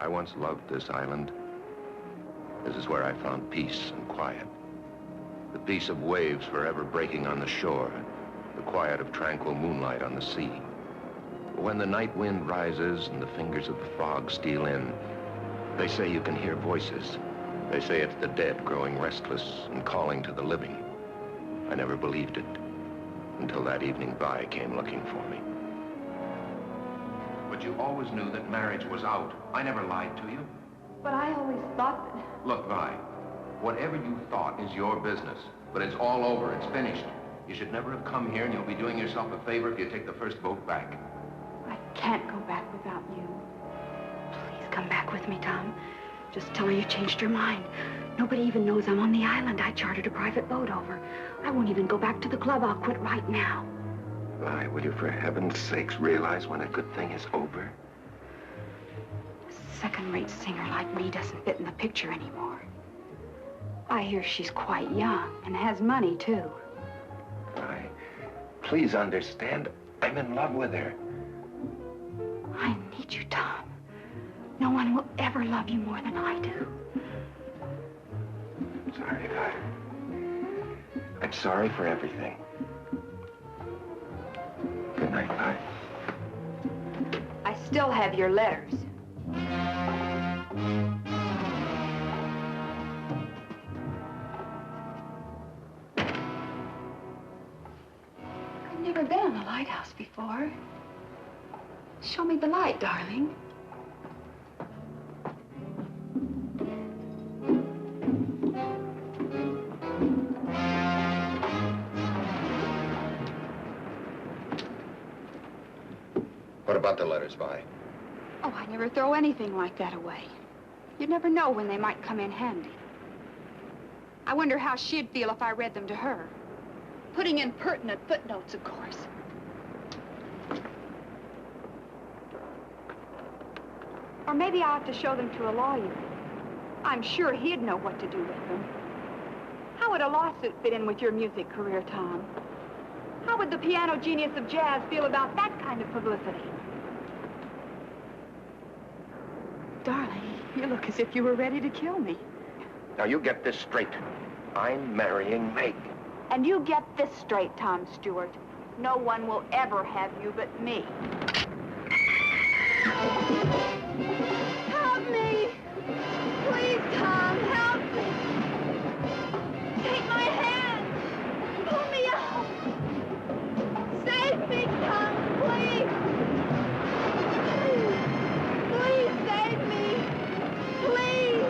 once loved this island. This is where I found peace and quiet. The peace of waves forever breaking on the shore, the quiet of tranquil moonlight on the sea. But when the night wind rises and the fingers of the fog steal in, they say you can hear voices. They say it's the dead growing restless and calling to the living. I never believed it until that evening Vi came looking for me. But you always knew that marriage was out. I never lied to you. But I always thought that... Look, Vi, whatever you thought is your business. But it's all over. It's finished. You should never have come here, and you'll be doing yourself a favor if you take the first boat back. I can't go back without you. Please come back with me, Tom. Just tell her you changed your mind. Nobody even knows I'm on the island. I chartered a private boat over. I won't even go back to the club. I'll quit right now. Vi, will you for heaven's sakes realize when a good thing is over? A second-rate singer like me doesn't fit in the picture anymore. I hear she's quite young and has money, too. Vi, please understand, I'm in love with her. I need you, Tom. No one will ever love you more than I do. Sorry, Vi. I'm sorry for everything. Good night, Vi. I still have your letters. I've never been on a lighthouse before. Show me the light, darling. What about the letters, Vi? Oh, I never throw anything like that away. You'd never know when they might come in handy. I wonder how she'd feel if I read them to her. Putting in pertinent footnotes, of course. Or maybe I'll have to show them to a lawyer. I'm sure he'd know what to do with them. How would a lawsuit fit in with your music career, Tom? How would the piano genius of jazz feel about that kind of publicity? Darling, you look as if you were ready to kill me. Now, you get this straight. I'm marrying Meg. And you get this straight, Tom Stewart. No one will ever have you but me. Help me! Please, Tom, help me! Take my hand! Pull me out! Save me, Tom, please! Please save me! Please!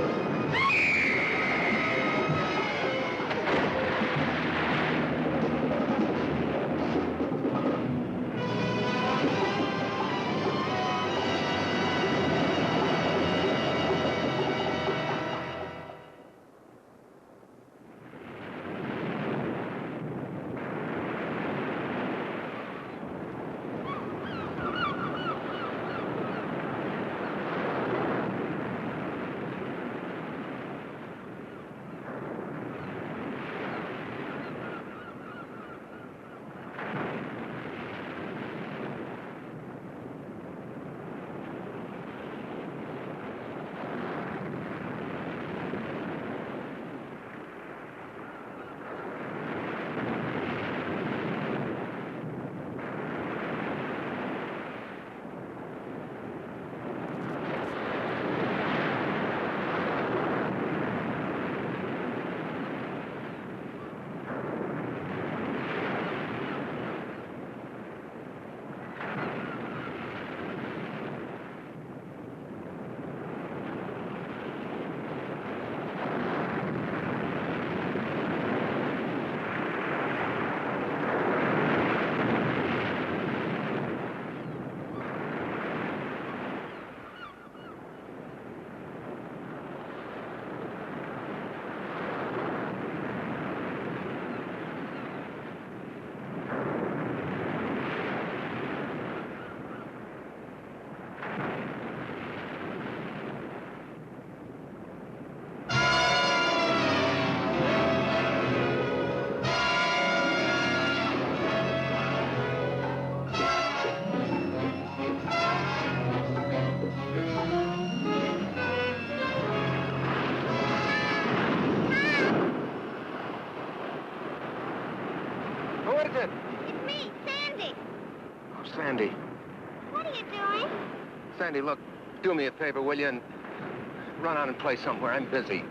is it? It's me, Sandy. Oh, Sandy. What are you doing? Sandy, look, do me a favor, will you? And run out and play somewhere. I'm busy.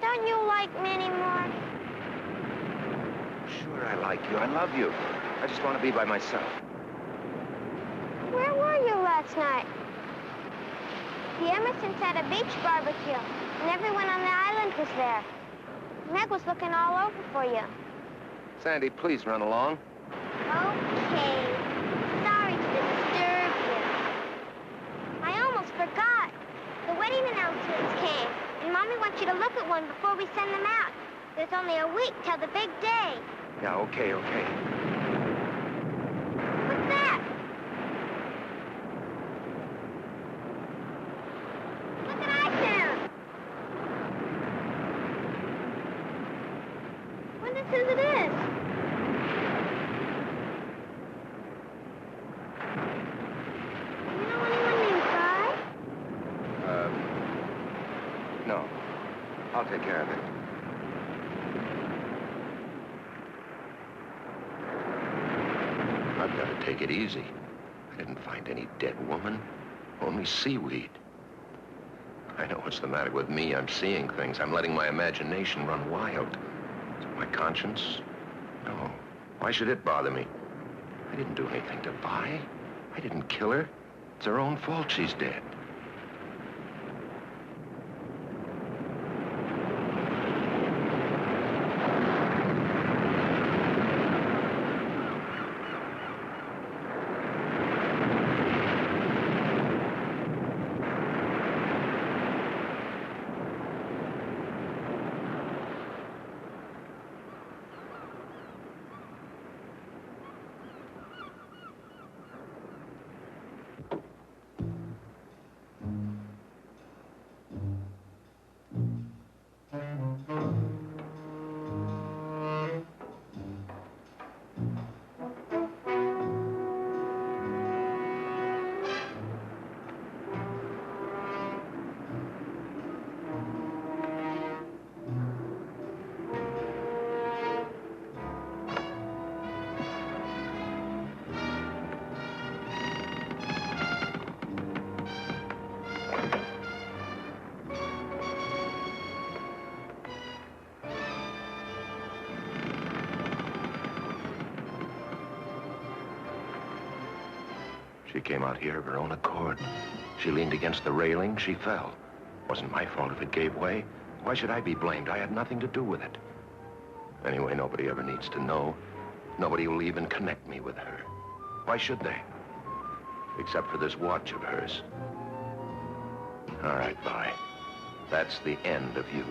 Don't you like me anymore? Sure, I like you. I love you. I just want to be by myself. Where were you last night? The Emersons had a beach barbecue, and everyone on the island was there. Meg was looking all over for you. Sandy, please run along. Okay. Sorry to disturb you. I almost forgot. The wedding announcements came, and Mommy wants you to look at one before we send them out. There's only a week till the big day. Yeah, okay. What's that? Look at iTunes. When it says it is. You know anyone named Guy? No. I'll take care of it. I've got to take it easy. I didn't find any dead woman, only seaweed. I know what's the matter with me. I'm seeing things. I'm letting my imagination run wild. Is it my conscience? No. Why should it bother me? I didn't do anything to Vi. I didn't kill her. It's her own fault she's dead. She came out here of her own accord. She leaned against the railing. She fell. Wasn't my fault if it gave way. Why should I be blamed? I had nothing to do with it. Anyway, nobody ever needs to know. Nobody will even connect me with her. Why should they? Except for this watch of hers. All right, Vi. That's the end of you.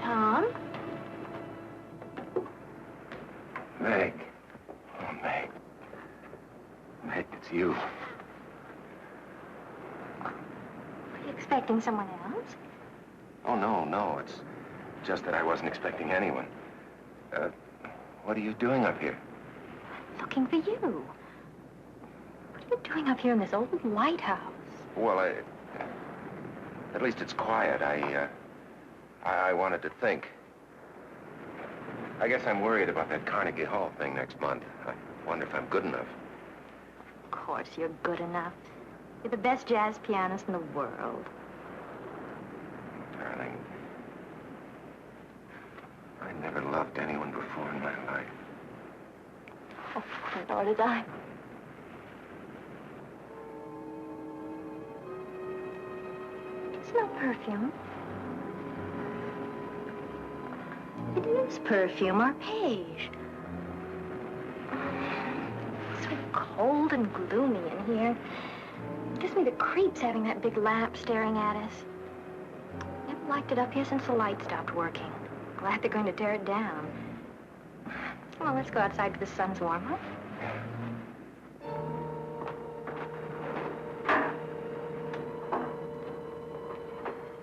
Tom? Meg. Oh, Meg. Meg, it's you. Are you expecting someone else? Oh, no. It's just that I wasn't expecting anyone. What are you doing up here? Looking for you. What are you doing up here in this old lighthouse? Well, at least it's quiet. I wanted to think. I guess I'm worried about that Carnegie Hall thing next month. I wonder if I'm good enough. Of course you're good enough. You're the best jazz pianist in the world. Darling, I never loved anyone before in my life. Oh, nor did I. Smell perfume. It is perfume, arpege. It's so cold and gloomy in here. It gives me the creeps having that big lamp staring at us. Never liked it up here since the light stopped working. Glad they're going to tear it down. Come on, let's go outside till the sun's warm, huh?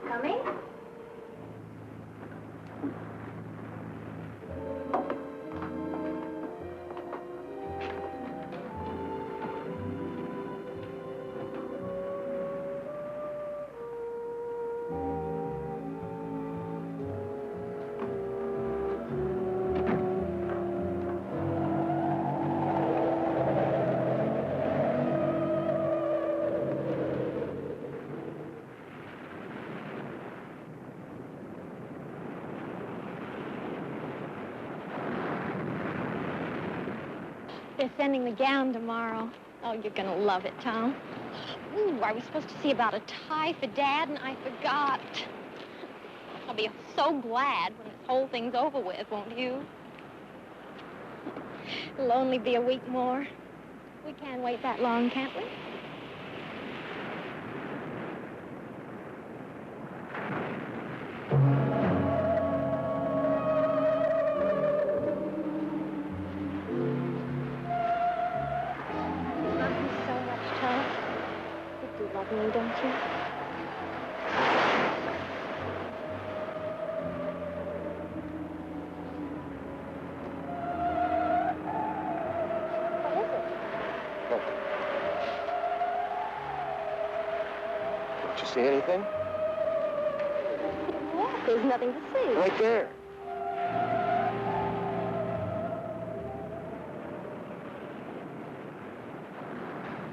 Coming? They're sending the gown tomorrow. Oh, you're gonna love it, Tom. Ooh, I was supposed to see about a tie for Dad, and I forgot. I'll be so glad when this whole thing's over with, won't you? It'll only be a week more. We can't wait that long, can't we? Don't you? What is it? Don't you see anything? What? There's nothing to see. Right there.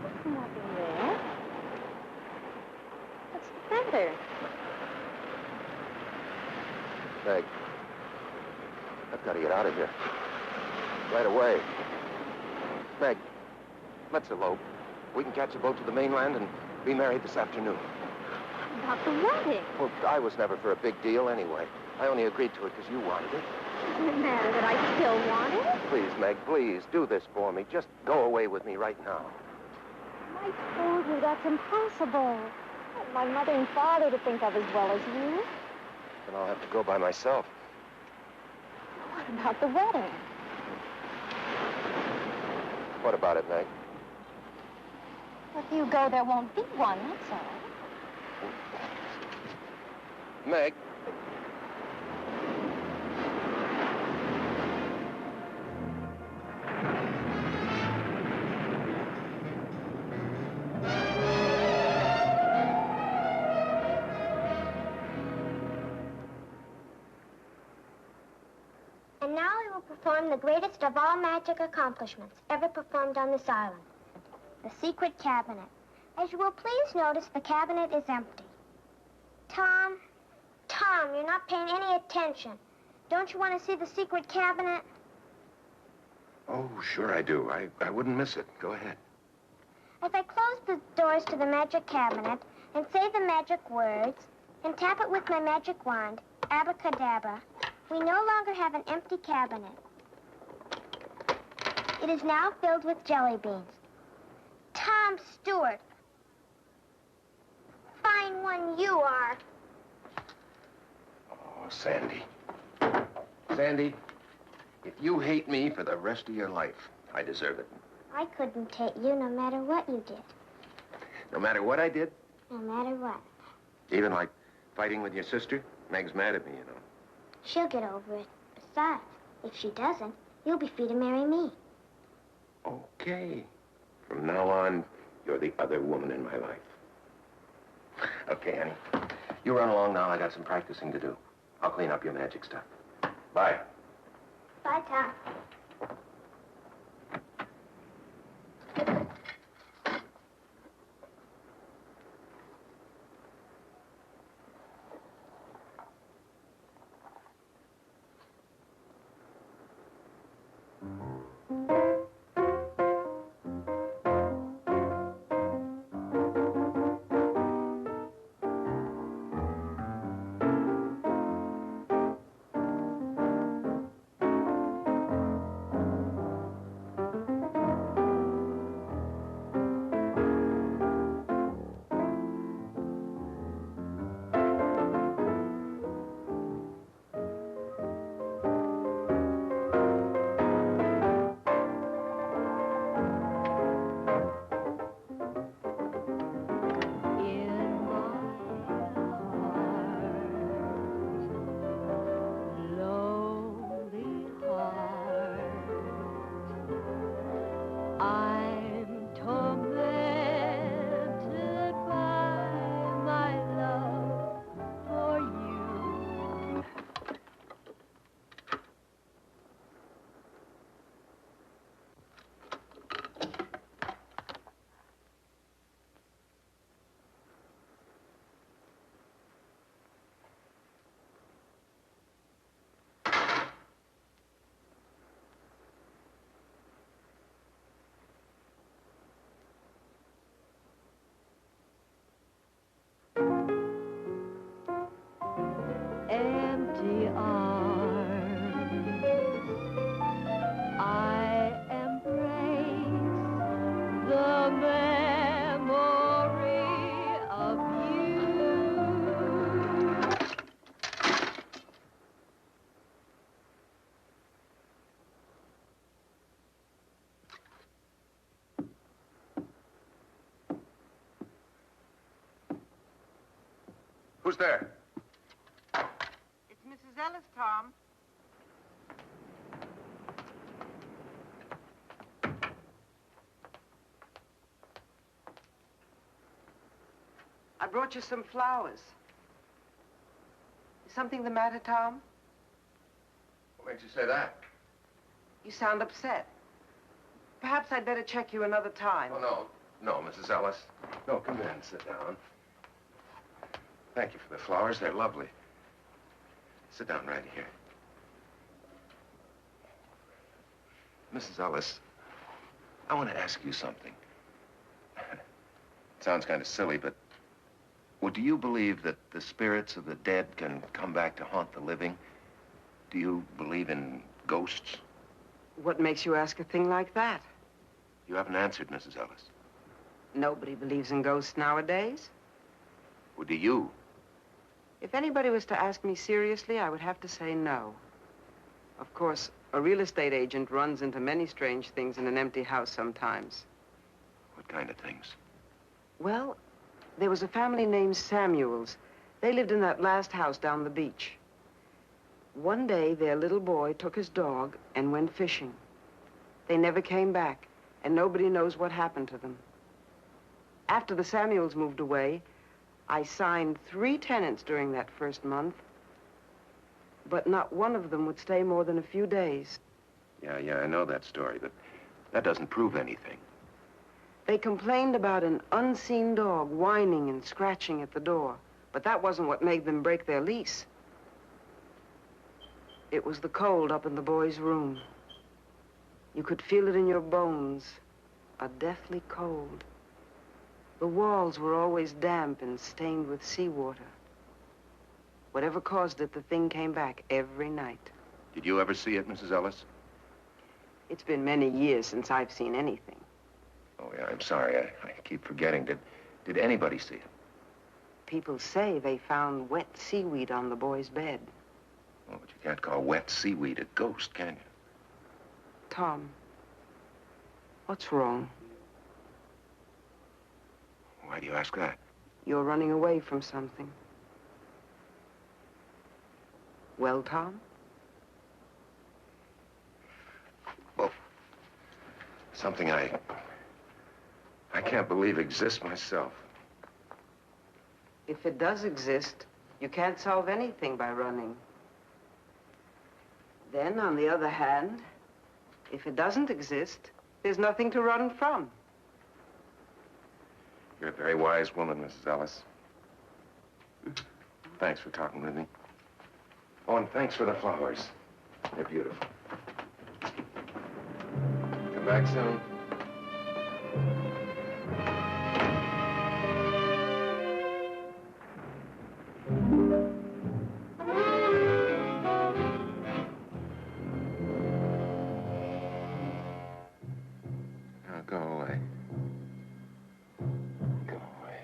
There's nothing there. What's the matter? Meg, I've got to get out of here. Right away. Meg, let's elope. We can catch a boat to the mainland and be married this afternoon. About the wedding. Well, I was never for a big deal anyway. I only agreed to it because you wanted it. Doesn't it matter that I still want it? Please, Meg, please, do this for me. Just go away with me right now. I told you that's impossible. My mother and father to think of as well as you. Then I'll have to go by myself. What about the wedding? What about it, Meg? If you go, there won't be one, that's all. Meg. And now we will perform the greatest of all magic accomplishments ever performed on this island. The secret cabinet. As you will please notice, the cabinet is empty. Tom, you're not paying any attention. Don't you want to see the secret cabinet? Oh, sure I do. I wouldn't miss it. Go ahead. If I close the doors to the magic cabinet and say the magic words and tap it with my magic wand, abracadabra, we no longer have an empty cabinet. It is now filled with jelly beans. Tom Stewart. Fine one you are. Oh, Sandy. Sandy, if you hate me for the rest of your life, I deserve it. I couldn't hate you no matter what you did. No matter what I did? No matter what. Even like fighting with your sister? Meg's mad at me, you know. She'll get over it. Besides, if she doesn't, you'll be free to marry me. Okay. From now on, you're the other woman in my life. Okay, Annie. You run along now. I got some practicing to do. I'll clean up your magic stuff. Bye. Bye, Tom. empty arms. I embrace the memory of you. Who's there? It's Mrs. Ellis, Tom. I brought you some flowers. Is something the matter, Tom? What makes you say that? You sound upset. Perhaps I'd better check you another time. Oh, no, Mrs. Ellis. No, come in, sit down. Thank you for the flowers. They're lovely. Sit down right here. Mrs. Ellis, I want to ask you something. It sounds kind of silly, but do you believe that the spirits of the dead can come back to haunt the living? Do you believe in ghosts? What makes you ask a thing like that? You haven't answered, Mrs. Ellis. Nobody believes in ghosts nowadays. Well, do you? If anybody was to ask me seriously, I would have to say no. Of course, a real estate agent runs into many strange things in an empty house sometimes. What kind of things? Well, there was a family named Samuels. They lived in that last house down the beach. One day, their little boy took his dog and went fishing. They never came back, and nobody knows what happened to them. After the Samuels moved away, I signed 3 tenants during that first month, but not one of them would stay more than a few days. Yeah, I know that story, but that doesn't prove anything. They complained about an unseen dog whining and scratching at the door, but that wasn't what made them break their lease. It was the cold up in the boy's room. You could feel it in your bones, a deathly cold. The walls were always damp and stained with seawater. Whatever caused it, the thing came back every night. Did you ever see it, Mrs. Ellis? It's been many years since I've seen anything. Oh, yeah, I'm sorry. I keep forgetting. Did anybody see it? People say they found wet seaweed on the boy's bed. Oh, but you can't call wet seaweed a ghost, can you? Tom, what's wrong? Why do you ask that? You're running away from something. Well, Tom? Well, something I can't believe exists myself. If it does exist, you can't solve anything by running. Then, on the other hand, if it doesn't exist, there's nothing to run from. You're a very wise woman, Mrs. Ellis. Thanks for talking with me. Oh, and thanks for the flowers. They're beautiful. Come back soon. Now, go away. Go away.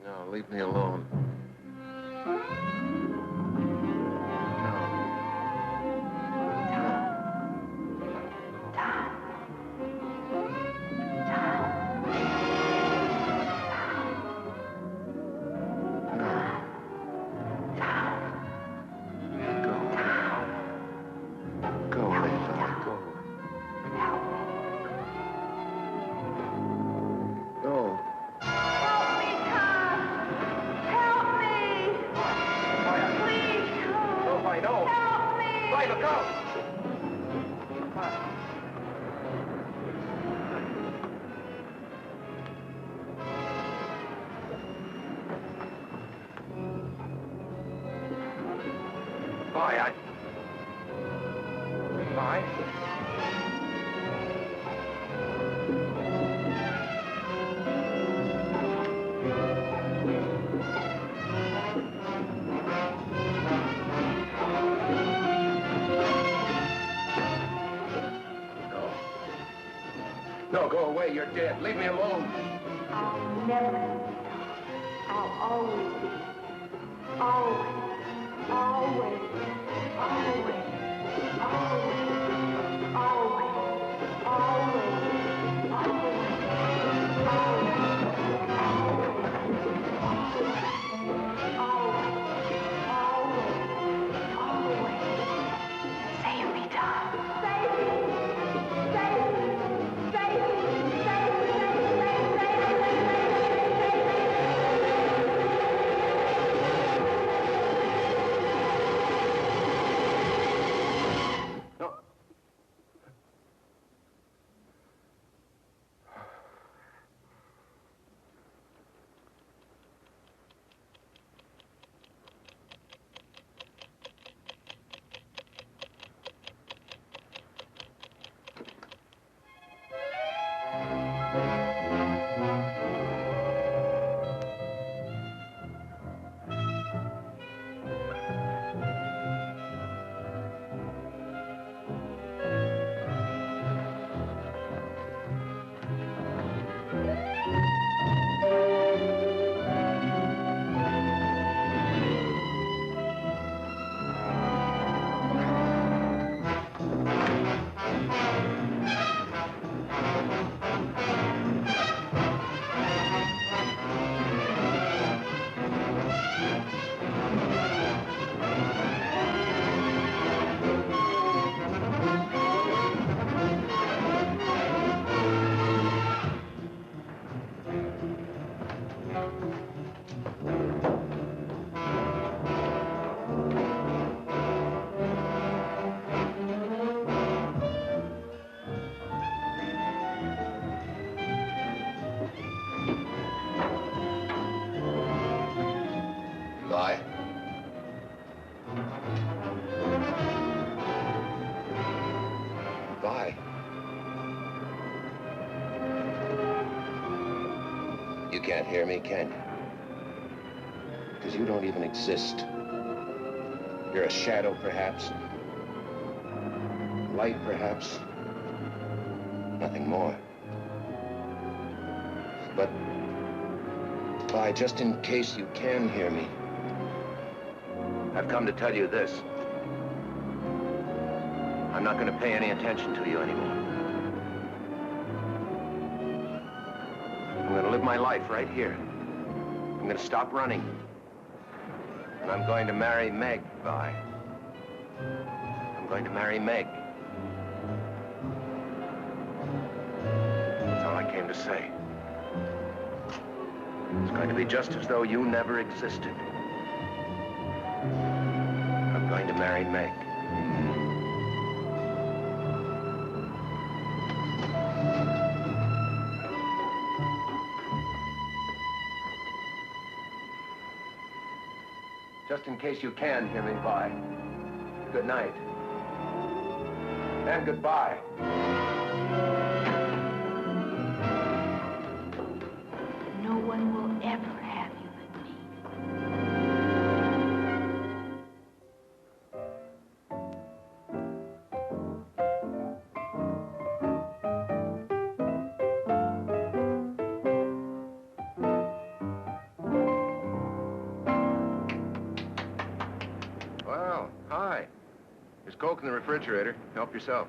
No, leave me alone. say you're dead. Leave me alone. I'll never leave you, Tom. I'll always be. Always. Always. Always. Always. Always. Always. Save me, Tom. Save me. Save me. Save me. Save me. No. Vi? Vi? You can't hear me, can you? Because you don't even exist. You're a shadow, perhaps. Light, perhaps. Nothing more. But, Vi, just in case you can hear me, I've come to tell you this. I'm not going to pay any attention to you anymore. I'm going to live my life right here. I'm going to stop running. And I'm going to marry Meg, Vi. I'm going to marry Meg. That's all I came to say. It's going to be just as though you never existed. I'm going to marry Meg. Just in case you can hear me, Vi. Good night. And goodbye. No one will ever have you but me. Well, hi. There's Coke in the refrigerator. Help yourself.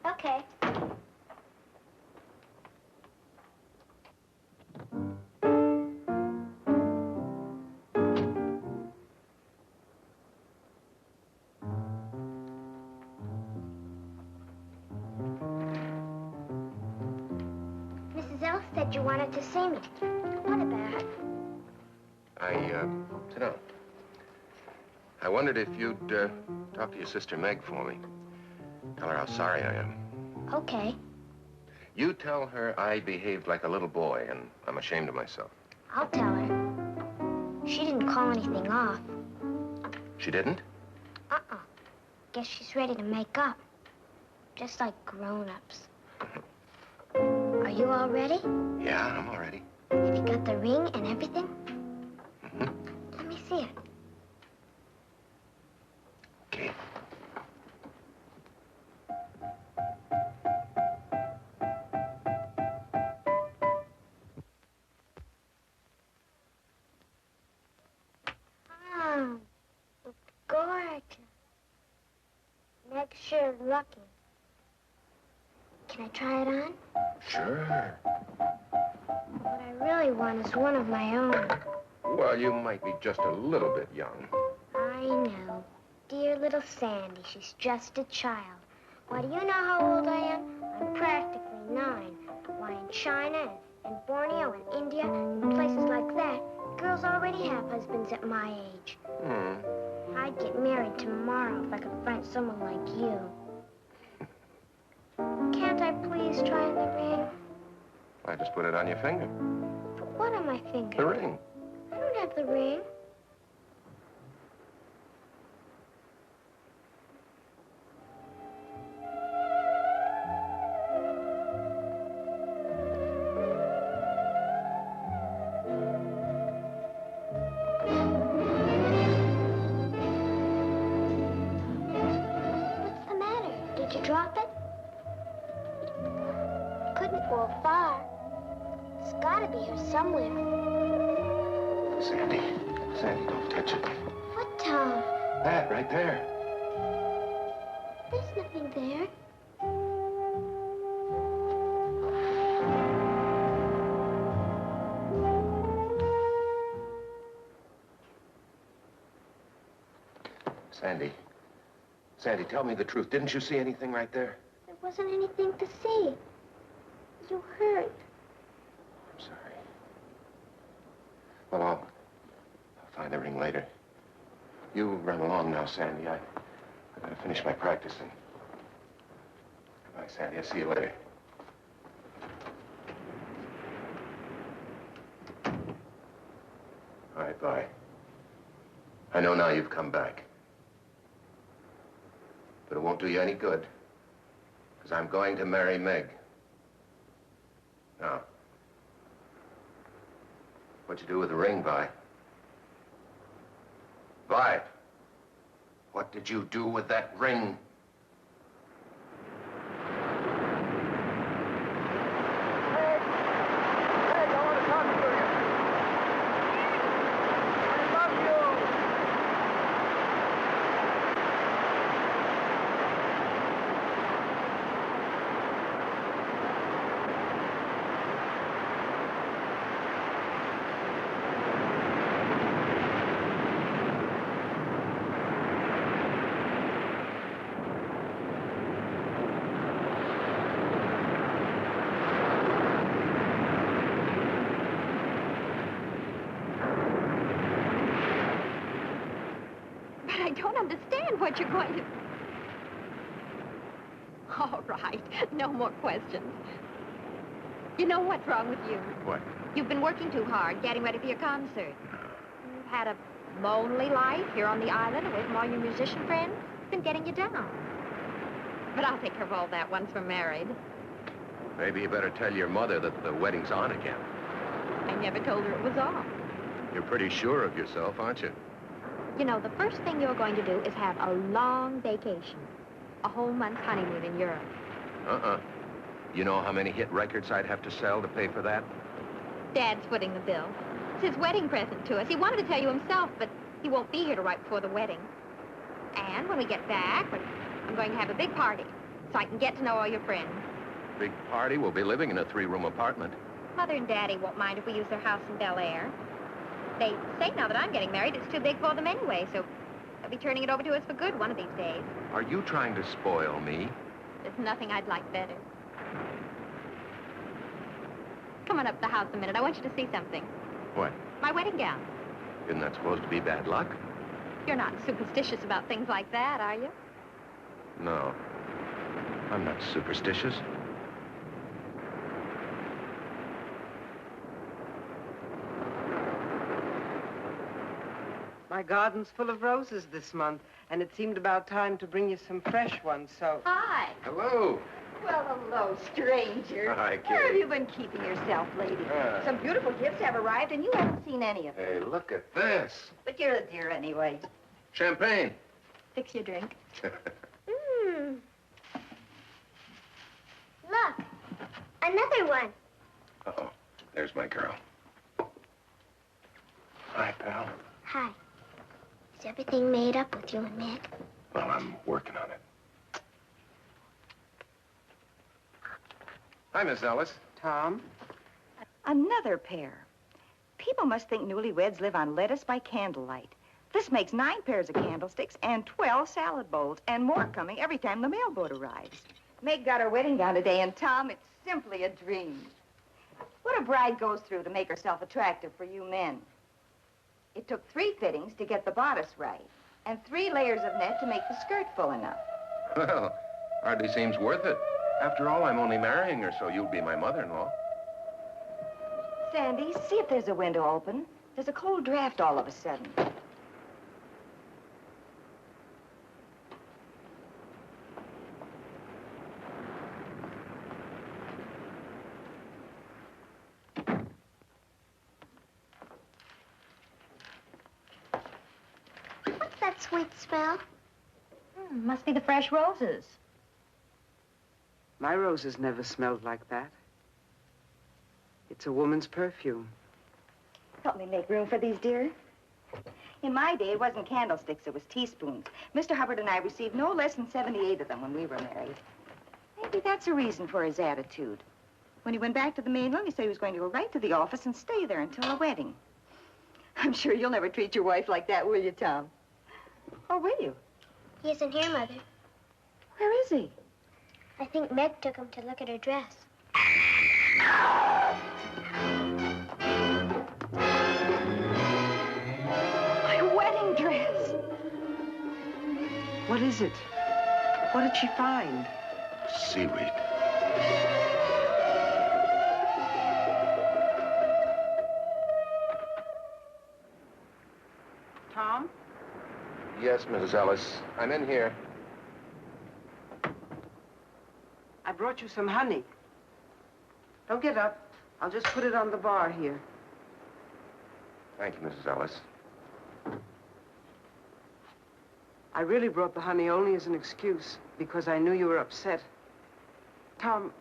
Okay. Mrs. Elf said you wanted to see me. What about? Sit down. I wondered if you'd, talk to your sister Meg for me. Tell her how sorry I am. Okay. You tell her I behaved like a little boy, and I'm ashamed of myself. I'll tell her. She didn't call anything off. She didn't? Uh-uh. Guess she's ready to make up. Just like grown-ups. Are you all ready? Yeah, I'm all ready. Have you got the ring and everything? Mm-hmm. Let me see it. Okay. Good looking. Can I try it on? Sure. What I really want is one of my own. Well, you might be just a little bit young. I know. Dear little Sandy, she's just a child. Why, do you know how old I am? I'm practically 9. Why, in China and Borneo and India and places like that, girls already have husbands at my age. I'd get married tomorrow if I could find someone like you. Can't I please try on the ring? I just put it on your finger. But what on my finger? The ring. I don't have the ring. What's the matter? Did you drop it? Couldn't go far. It's gotta be here somewhere. Sandy. Sandy, don't touch it. What, Tom? That right there. There's nothing there. Sandy. Sandy, tell me the truth. Didn't you see anything right there? There wasn't anything to see. You hurt. I'm sorry. Well, I'll find the ring later. You run along now, Sandy. I gotta finish my practicing. Goodbye, Sandy. I'll see you later. All right, bye. I know now you've come back. But it won't do you any good. Because I'm going to marry Meg. Now, what'd you do with the ring, Vi? Vi, what did you do with that ring? I don't understand what you're going to... All right, no more questions. You know what's wrong with you? What? You've been working too hard, getting ready for your concert. You've had a lonely life here on the island, away from all your musician friends. It's been getting you down. But I'll take care of all that once we're married. Maybe you better tell your mother that the wedding's on again. I never told her it was off. You're pretty sure of yourself, aren't you? You know, the first thing you're going to do is have a long vacation. A whole month's honeymoon in Europe. You know how many hit records I'd have to sell to pay for that? Dad's footing the bill. It's his wedding present to us. He wanted to tell you himself, but he won't be here till right before the wedding. And when we get back, I'm going to have a big party so I can get to know all your friends. Big party? We'll be living in a 3-room apartment. Mother and Daddy won't mind if we use their house in Bel Air. They say now that I'm getting married, it's too big for them anyway, so they'll be turning it over to us for good one of these days. Are you trying to spoil me? There's nothing I'd like better. Come on up to the house a minute. I want you to see something. What? My wedding gown. Isn't that supposed to be bad luck? You're not superstitious about things like that, are you? No. I'm not superstitious. My garden's full of roses this month, and it seemed about time to bring you some fresh ones, so... Hi. Hello. Well, hello, stranger. Hi, Where have Kitty. you been keeping yourself, lady? Some beautiful gifts have arrived, and you haven't seen any of them. Hey, look at this. But you're a dear anyway. Champagne. Fix your drink. Look, another one. Uh-oh. There's my girl. Hi, pal. Hi. Is everything made up with you and Meg? Well, I'm working on it. Hi, Miss Ellis. Tom? Another pair. People must think newlyweds live on lettuce by candlelight. This makes 9 pairs of candlesticks and 12 salad bowls, and more coming every time the mailboat arrives. Meg got her wedding gown today, and Tom, it's simply a dream. What a bride goes through to make herself attractive for you men. It took 3 fittings to get the bodice right, and 3 layers of net to make the skirt full enough. Well, hardly seems worth it. After all, I'm only marrying her, so you'll be my mother-in-law. Sandy, see if there's a window open. There's a cold draft all of a sudden. What's that sweet smell? Must be the fresh roses. My roses never smelled like that. It's a woman's perfume. Help me make room for these, dear. In my day, it wasn't candlesticks, it was teaspoons. Mr. Hubbard and I received no less than 78 of them when we were married. Maybe that's a reason for his attitude. When he went back to the mainland, he said he was going to go right to the office and stay there until the wedding. I'm sure you'll never treat your wife like that, will you, Tom? Or will you? He isn't here, Mother. Where is he? I think Meg took him to look at her dress. My wedding dress. What is it? What did she find? Seaweed. Tom? Yes, Mrs. Ellis. I'm in here. I brought you some honey. Don't get up. I'll just put it on the bar here. Thank you, Mrs. Ellis. I really brought the honey only as an excuse, because I knew you were upset. Tom,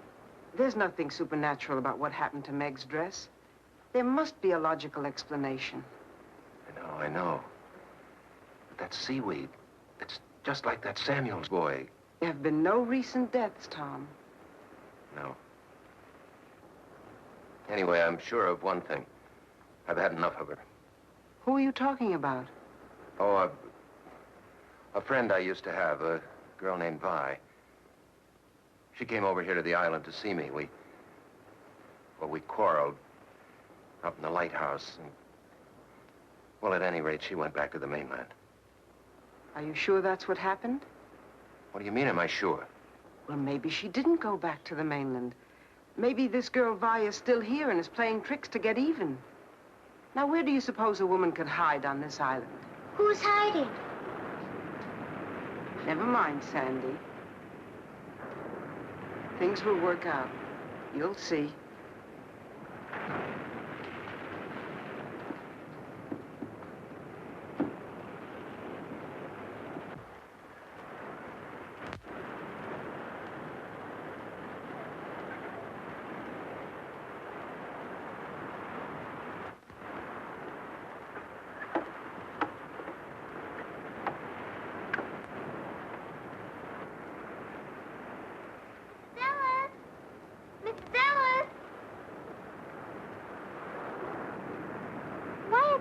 there's nothing supernatural about what happened to Meg's dress. There must be a logical explanation. I know. But that seaweed, it's just like that Samuels boy. There have been no recent deaths, Tom. No. Anyway, I'm sure of one thing. I've had enough of her. Who are you talking about? Oh, a friend I used to have, a girl named Vi. She came over here to the island to see me. We quarreled up in the lighthouse. And, well, at any rate, she went back to the mainland. Are you sure that's what happened? What do you mean, am I sure? Well, maybe she didn't go back to the mainland. Maybe this girl Vi is still here and is playing tricks to get even. Now, where do you suppose a woman could hide on this island? Who's hiding? Never mind, Sandy. Things will work out. You'll see.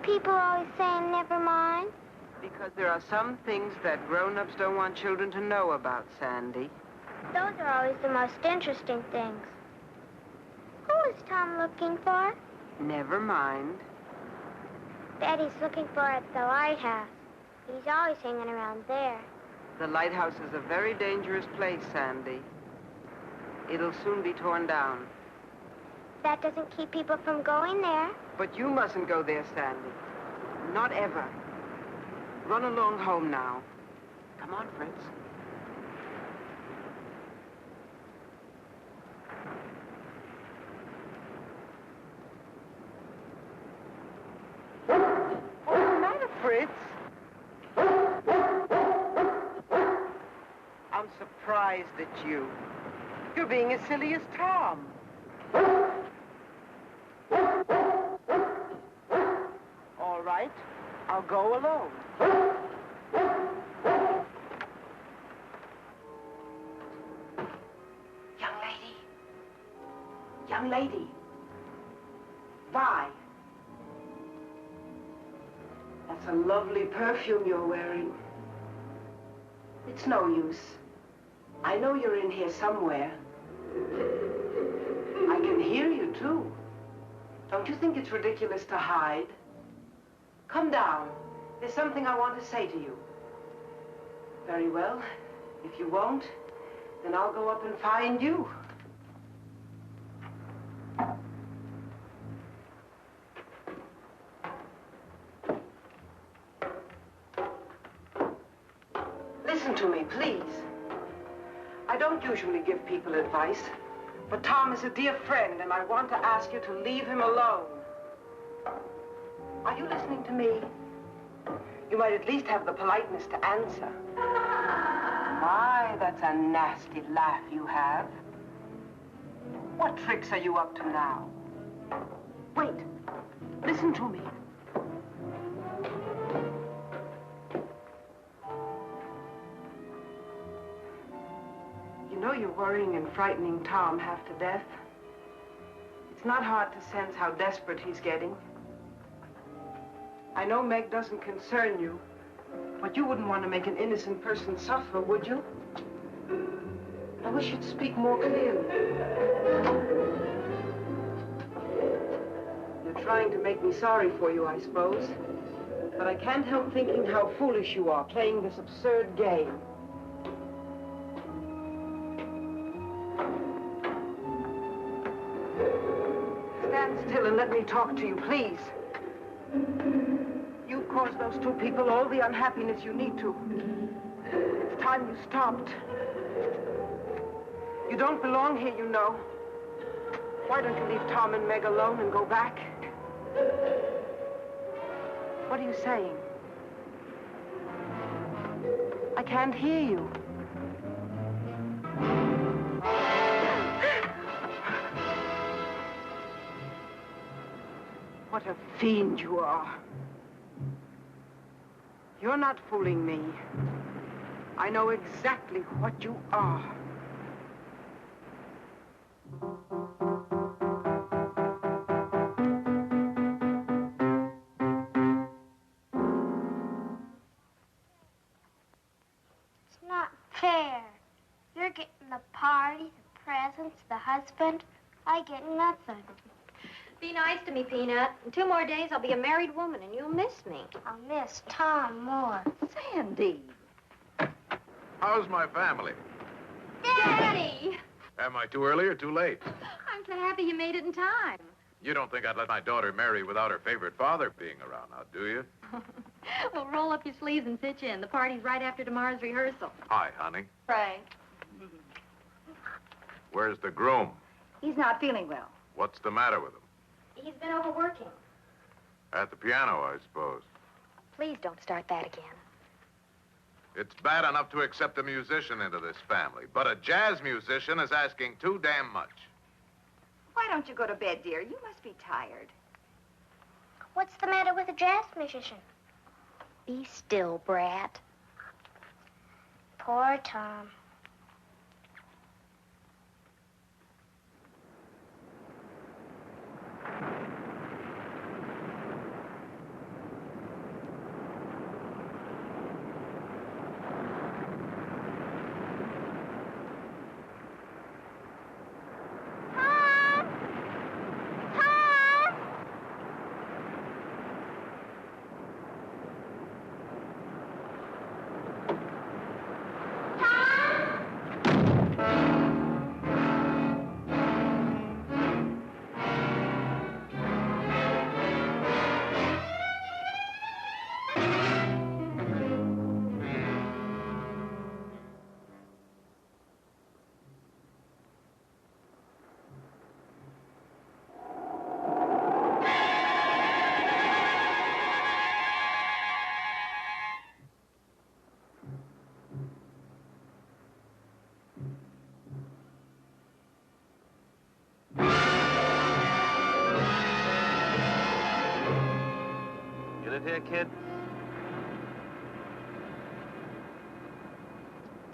People always saying never mind. Because there are some things that grown-ups don't want children to know about, Sandy. Those are always the most interesting things. Who is Tom looking for? Never mind. Daddy's looking for at the lighthouse. He's always hanging around there. The lighthouse is a very dangerous place, Sandy. It'll soon be torn down. That doesn't keep people from going there. But you mustn't go there, Sandy. Not ever. Run along home now. Come on, Fritz. What's the matter, Fritz? I'm surprised at you. You're being as silly as Tom. All right, I'll go alone. Young lady, young lady. Vi. That's a lovely perfume you're wearing. It's no use. I know you're in here somewhere. I can hear you, too. Don't you think it's ridiculous to hide? Come down. There's something I want to say to you. Very well. If you won't, then I'll go up and find you. Listen to me, please. I don't usually give people advice, but Tom is a dear friend, and I want to ask you to leave him alone. Are you listening to me? You might at least have the politeness to answer. My, that's a nasty laugh you have. What tricks are you up to now? Wait. Listen to me. You know you're worrying and frightening Tom half to death. It's not hard to sense how desperate he's getting. I know Meg doesn't concern you, but you wouldn't want to make an innocent person suffer, would you? I wish you'd speak more clearly. You're trying to make me sorry for you, I suppose. But I can't help thinking how foolish you are, playing this absurd game. Stand still and let me talk to you, please. You caused those two people all the unhappiness you need to. It's time you stopped. You don't belong here, you know. Why don't you leave Tom and Meg alone and go back? What are you saying? I can't hear you. What a fiend you are. You're not fooling me. I know exactly what you are. It's not fair. You're getting the party, the presents, the husband. I get nothing. Be nice to me, Peanut. In 2 more days, I'll be a married woman, and you'll miss me. I'll miss Tom more. Sandy. How's my family? Daddy! Am I too early or too late? I'm so happy you made it in time. You don't think I'd let my daughter marry without her favorite father being around now, do you? Well, roll up your sleeves and pitch in. The party's right after tomorrow's rehearsal. Hi, honey. Frank. Where's the groom? He's not feeling well. What's the matter with him? He's been overworking. At the piano, I suppose. Please don't start that again. It's bad enough to accept a musician into this family, but a jazz musician is asking too damn much. Why don't you go to bed, dear? You must be tired. What's the matter with a jazz musician? Be still, brat. Poor Tom. Here, kid?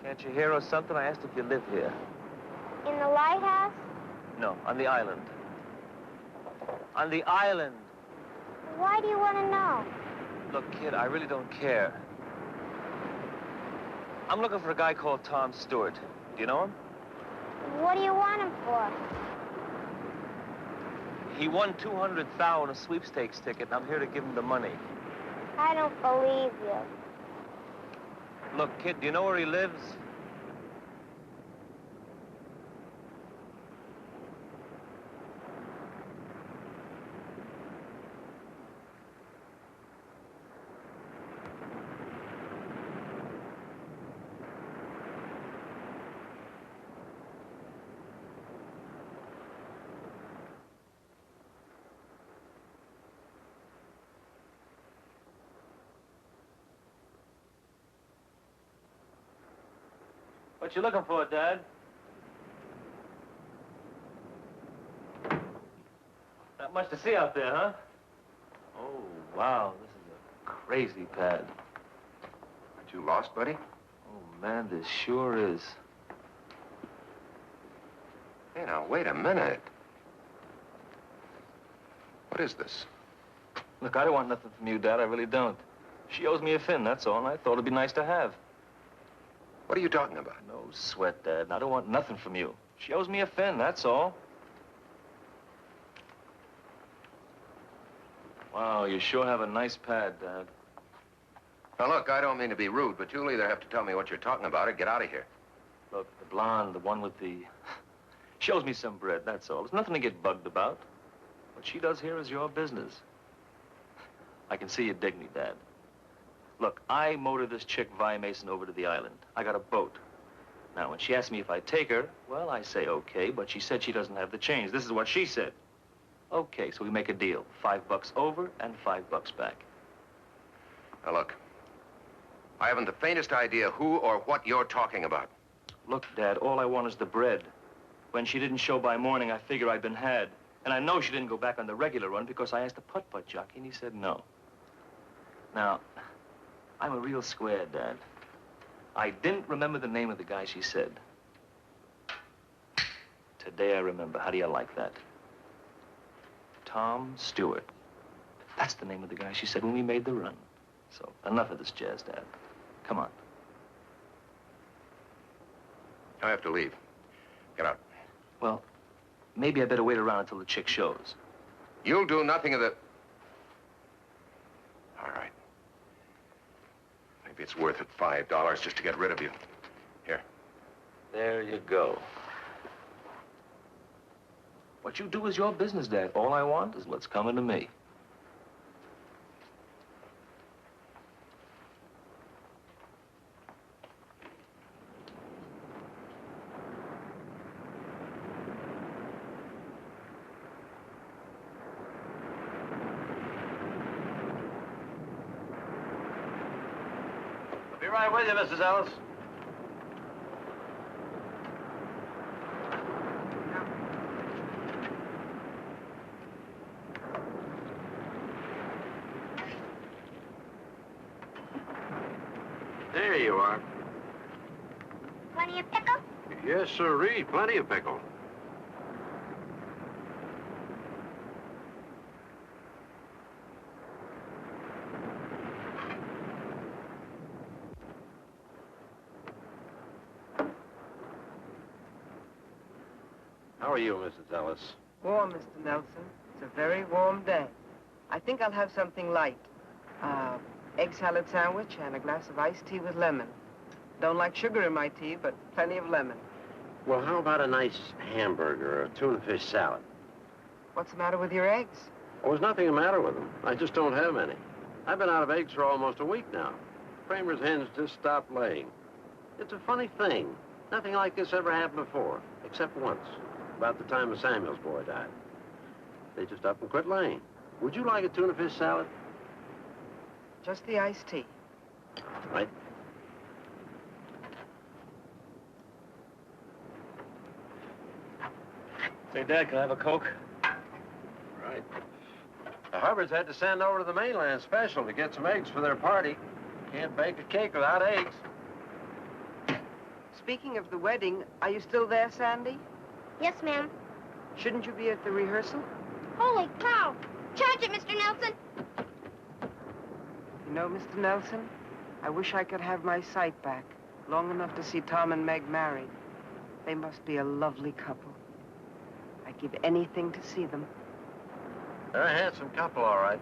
Can't you hear or something? I asked if you live here. In the lighthouse? No, on the island. On the island. Why do you want to know? Look, kid, I really don't care. I'm looking for a guy called Tom Stewart. Do you know him? What do you want him for? He won $200,000 on a sweepstakes ticket, and I'm here to give him the money. I don't believe you. Look, kid, do you know where he lives? What you looking for, Dad? Not much to see out there, huh? Oh, wow, this is a crazy pad. Aren't you lost, buddy? Oh, man, this sure is. Hey, now, wait a minute. What is this? Look, I don't want nothing from you, Dad. I really don't. She owes me a fin, that's all, and I thought it'd be nice to have. What are you talking about? No sweat, Dad. I don't want nothing from you. She owes me a fin, that's all. Wow, you sure have a nice pad, Dad. Now, look, I don't mean to be rude, but you'll either have to tell me what you're talking about or get out of here. Look, the blonde, the one with the... She owes me some bread, that's all. There's nothing to get bugged about. What she does here is your business. I can see you dig me, Dad. Look, I motored this chick, Vi Mason, over to the island. I got a boat. Now, when she asked me if I'd take her, well, I say okay, but she said she doesn't have the change. This is what she said. Okay, so we make a deal. $5 over and $5 back. Now, look, I haven't the faintest idea who or what you're talking about. Look, Dad, all I want is the bread. When she didn't show by morning, I figure I'd been had. And I know she didn't go back on the regular run because I asked the putt-putt jockey, and he said no. Now, I'm a real square, Dad. I didn't remember the name of the guy she said. Today I remember. How do you like that? Tom Stewart. That's the name of the guy she said when we made the run. So, enough of this jazz, Dad. Come on. I have to leave. Get out. Well, maybe I better wait around until the chick shows. You'll do nothing of the... All right. Maybe it's worth it, $5 just to get rid of you. Here. There you go. What you do is your business, Dad. All I want is what's coming to me. I'll be right with you, Mrs. Ellis. There you are. Plenty of pickle? Yes, sirree. Plenty of pickle. How are you, Mrs. Ellis? Warm, Mr. Nelson. It's a very warm day. I think I'll have something light. Egg salad sandwich and a glass of iced tea with lemon. Don't like sugar in my tea, but plenty of lemon. Well, how about a nice hamburger or a tuna fish salad? What's the matter with your eggs? Oh, there's nothing the matter with them. I just don't have any. I've been out of eggs for almost a week now. Kramer's hens just stopped laying. It's a funny thing. Nothing like this ever happened before, except once, about the time the Samuels boy died. They just up and quit laying. Would you like a tuna fish salad? Just the iced tea. Right. Say, Dad, can I have a Coke? Right. The Hubbards had to send over to the mainland special to get some eggs for their party. Can't bake a cake without eggs. Speaking of the wedding, are you still there, Sandy? Yes, ma'am. Shouldn't you be at the rehearsal? Holy cow! Charge it, Mr. Nelson! You know, Mr. Nelson, I wish I could have my sight back, long enough to see Tom and Meg married. They must be a lovely couple. I'd give anything to see them. They're a handsome couple, all right.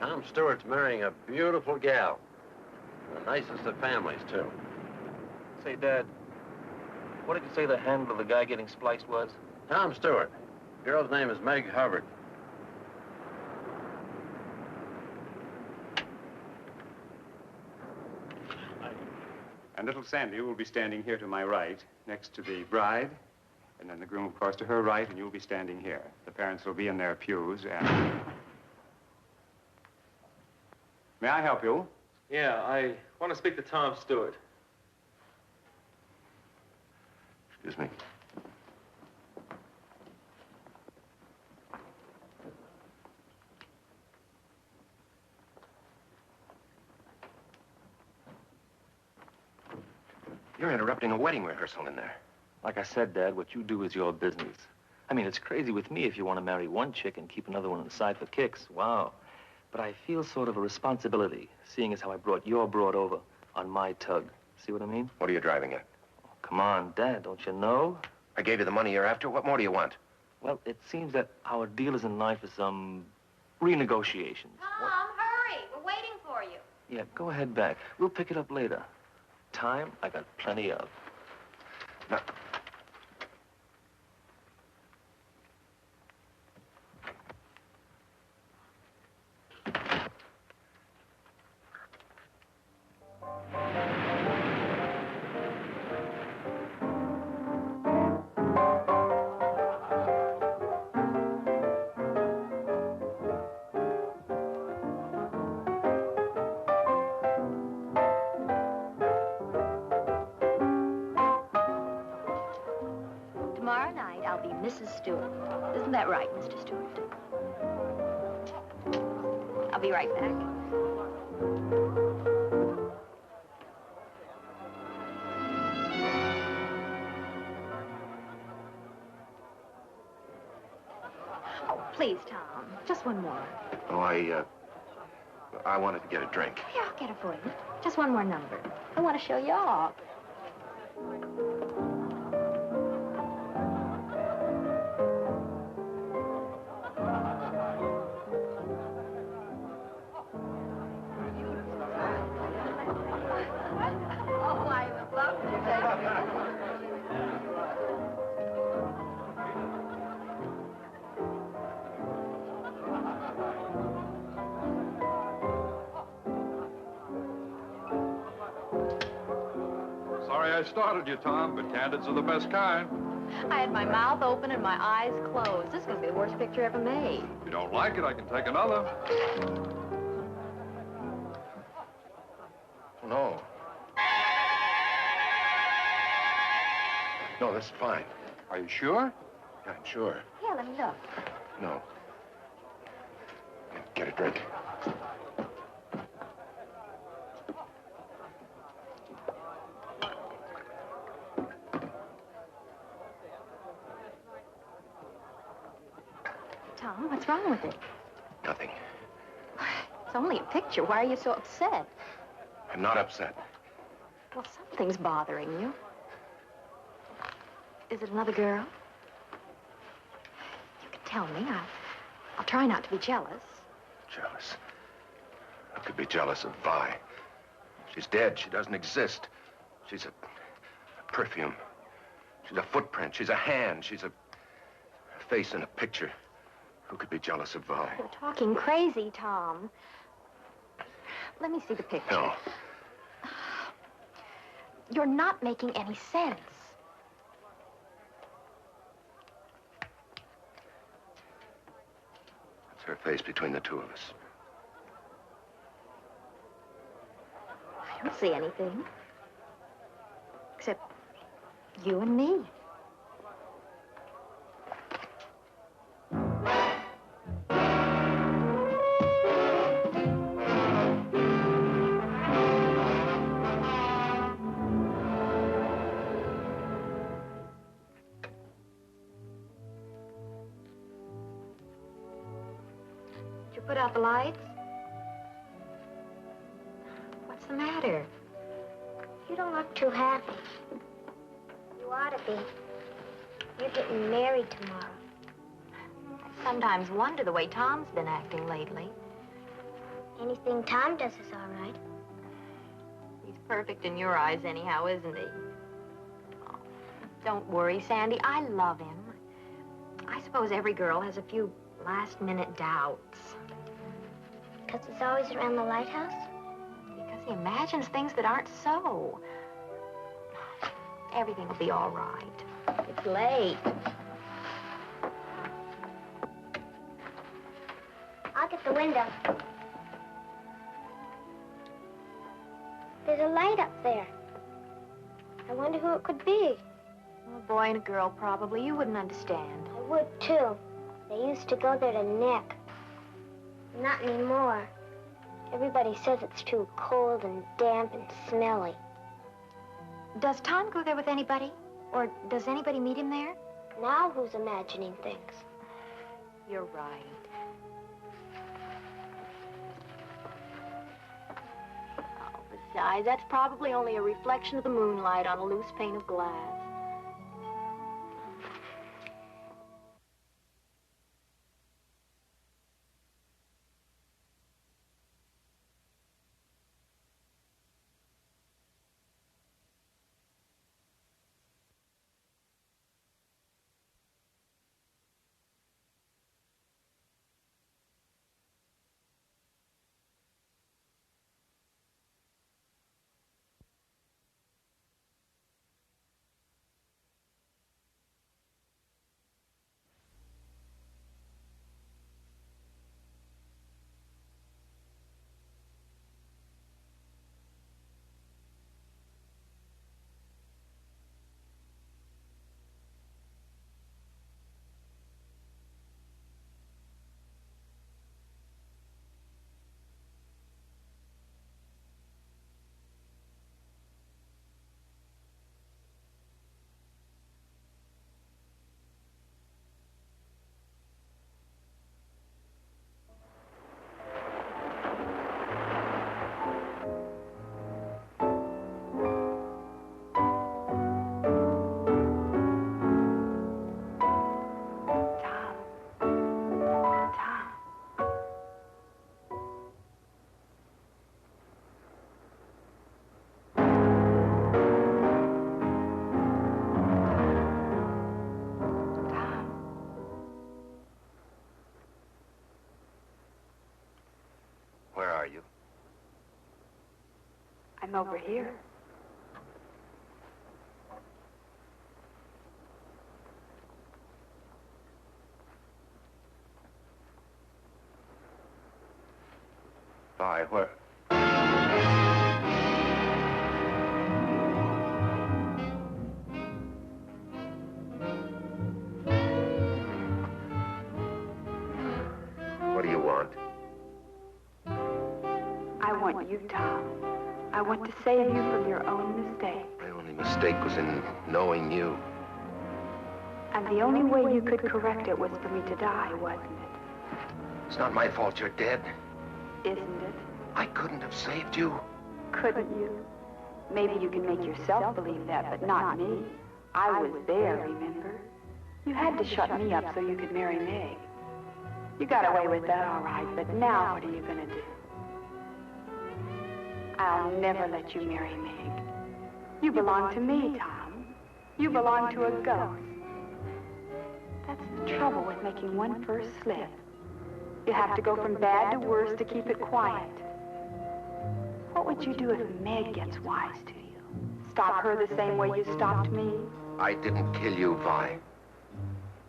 Tom Stewart's marrying a beautiful gal. The nicest of families, too. Say, Dad, what did you say the handle of the guy getting spliced was? Tom Stewart. Girl's name is Meg Hubbard. And little Sandy will be standing here to my right, next to the bride, and then the groom, of course, to her right, and you'll be standing here. The parents will be in their pews, and... May I help you? Yeah, I want to speak to Tom Stewart. Excuse me. You're interrupting a wedding rehearsal in there. Like I said, Dad, what you do is your business. I mean, it's crazy with me if you want to marry one chick and keep another one on the side for kicks. Wow. But I feel sort of a responsibility, seeing as how I brought your broad over on my tug. See what I mean? What are you driving at? Oh, come on, Dad, don't you know? I gave you the money you're after. What more do you want? Well, it seems that our deal is in line for some renegotiations. Tom, hurry! We're waiting for you. Yeah, go ahead back. We'll pick it up later. Time, I got plenty of. Now, Tomorrow night, I'll be Mrs. Stewart. Isn't that right, Mr. Stewart? I'll be right back. Oh, please, Tom. Just one more. oh, I wanted to get a drink. Yeah, I'll get it for you. Just one more number. I want to show you off. Sorry I started you, Tom, but candids are the best kind. I had my mouth open and my eyes closed. This is going to be the worst picture ever made. If you don't like it, I can take another. No. No, this is fine. Are you sure? Yeah, I'm sure. Here, let me look. No. Get a drink. Tom, what's wrong with it? Nothing. It's only a picture. Why are you so upset? I'm not upset. Well, something's bothering you. Is it another girl? You can tell me. I'll try not to be jealous. Jealous. I could be jealous of Vi. She's dead. She doesn't exist. She's a perfume. She's a footprint. She's a hand. She's a face in a picture. Who could be jealous of Vi? You're talking crazy, Tom. Let me see the picture. No. You're not making any sense. It's her face between the two of us. I don't see anything. Except you and me. put out the lights? What's the matter? You don't look too happy. You ought to be. You're getting married tomorrow. I sometimes wonder the way Tom's been acting lately. Anything Tom does is all right. He's perfect in your eyes anyhow, isn't he? Oh, don't worry, Sandy. I love him. I suppose every girl has a few last-minute doubts. Because he's always around the lighthouse? Because he imagines things that aren't so. Everything will be all right. It's late. I'll get the window. There's a light up there. I wonder who it could be. A boy and a girl, probably. You wouldn't understand. I would, too. They used to go there to neck. Not anymore. Everybody says it's too cold and damp and smelly. Does Tom go there with anybody? Or does anybody meet him there? Now who's imagining things? You're right. Oh, besides, that's probably only a reflection of the moonlight on a loose pane of glass. Where are you? I'm over here. Vi, where? What do you want? I want you, Tom. I want to save you from your own mistake. My only mistake was in knowing you. And the only way you could correct it was for me to die, wasn't it? It's not my fault you're dead. Isn't it? I couldn't have saved you. Couldn't you? Maybe you can make yourself believe that, but not me. I was there, remember? You had to shut me up so you could marry Meg. You got away with that all right, but now what are you going to do? I'll never let you marry Meg. You belong to me, Tom. You belong to a ghost. That's the trouble with making one first slip. You have to go from bad to worse to keep it quiet. What would you do if Meg gets wise to you? Stop her the same way you stopped me? I didn't kill you, Vi.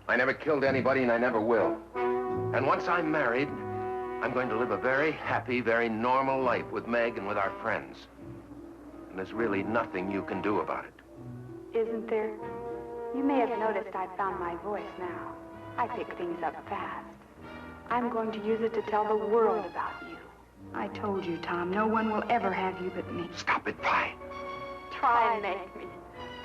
I never killed anybody, and I never will. And once I'm married, I'm going to live a very happy, very normal life with Meg and with our friends. And there's really nothing you can do about it. Isn't there? You may have noticed I've found my voice now. I pick things up fast. I'm going to use it to tell the world about you. I told you, Tom, no one will ever have you but me. Stop it, Vi. Try and make me.